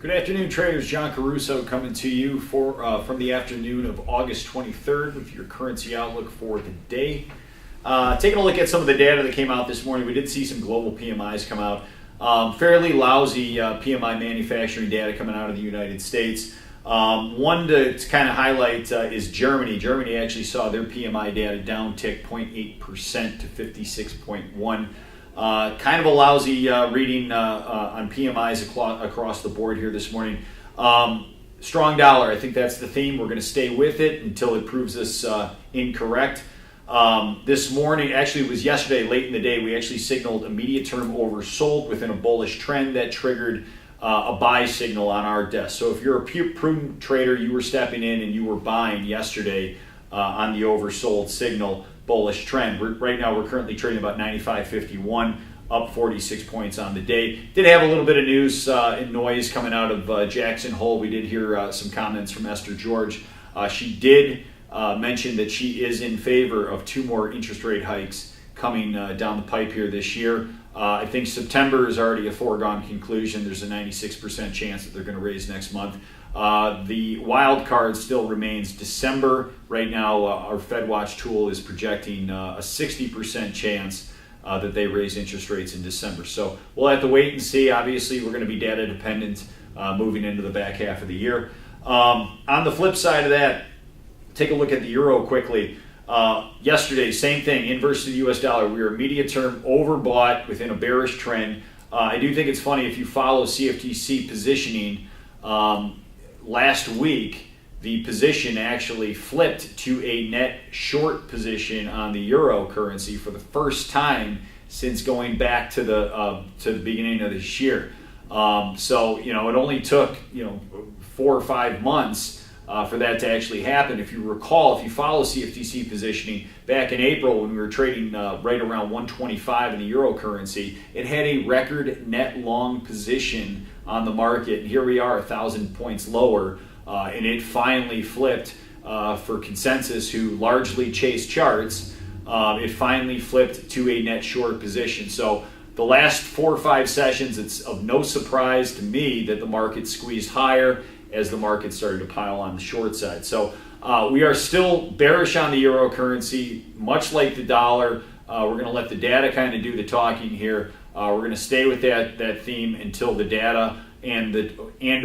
Good afternoon, traders. John Caruso coming to you from the afternoon of August 23rd with your currency outlook for the day. Taking a look at some of the data that came out this morning, we did see some global PMIs come out. Fairly lousy PMI manufacturing data coming out of the United States. One to kind of highlight is Germany. Germany actually saw their PMI data downtick 0.8% to 56.1. Kind of a lousy reading on PMIs across the board here this morning. Strong dollar, I think that's the theme. We're going to stay with it until it proves us incorrect. This morning, actually it was yesterday late in the day, we actually signaled immediate term oversold within a bullish trend that triggered a buy signal on our desk. So if you're a prudent trader, you were stepping in and you were buying yesterday on the oversold signal. Bullish trend. Right now we're currently trading about 95.51, up 46 points on the day. Did have a little bit of news and noise coming out of Jackson Hole. We did hear some comments from Esther George. She did mention that she is in favor of 2 more interest rate hikes coming down the pipe here this year. I think September is already a foregone conclusion. There's a 96% chance that they're going to raise next month. The wild card still remains December. Right now, our FedWatch tool is projecting a 60% chance that they raise interest rates in December. So we'll have to wait and see. Obviously, we're going to be data dependent moving into the back half of the year. On the flip side of that, take a look at the euro quickly. Yesterday, same thing, inverse to the US dollar. We were immediate term overbought within a bearish trend. I do think it's funny if you follow CFTC positioning. Last week, the position actually flipped to a net short position on the euro currency for the first time since going back to the beginning of this year. So it only took 4 or 5 months for that to actually happen. If you recall, if you follow CFTC positioning, back in April when we were trading right around 125 in the euro currency, it had a record net long position on the market. And here we are 1,000 points lower, and it finally flipped for Consensus, who largely chase charts. It finally flipped to a net short position. So the last 4 or 5 sessions, it's of no surprise to me that the market squeezed higher as the market started to pile on the short side. So we are still bearish on the euro currency, much like the dollar. We're going to let the data kind of do the talking here. We're going to stay with that theme until the data and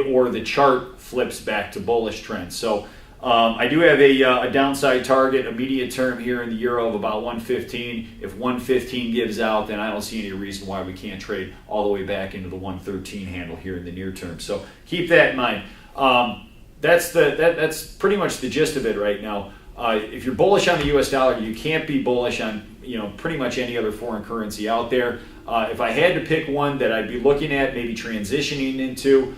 or the chart flips back to bullish trend. So I do have a downside target, immediate term here in the euro of about 115. If 115 gives out, then I don't see any reason why we can't trade all the way back into the 113 handle here in the near term. So keep that in mind. That's pretty much the gist of it right now. If you're bullish on the US dollar, you can't be bullish on pretty much any other foreign currency out there. If I had to pick one that I'd be looking at, maybe transitioning into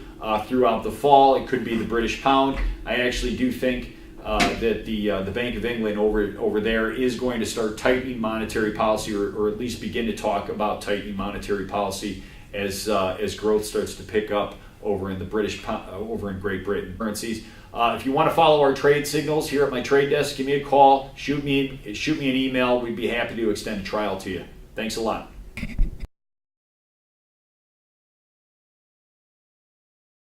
throughout the fall, it could be the British pound. I actually do think that the Bank of England over there is going to start tightening monetary policy, or at least begin to talk about tightening monetary policy as growth starts to pick up over in the British pound, over in Great Britain currencies. If you want to follow our trade signals here at my trade desk, give me a call, shoot me an email. We'd be happy to extend a trial to you. Thanks a lot.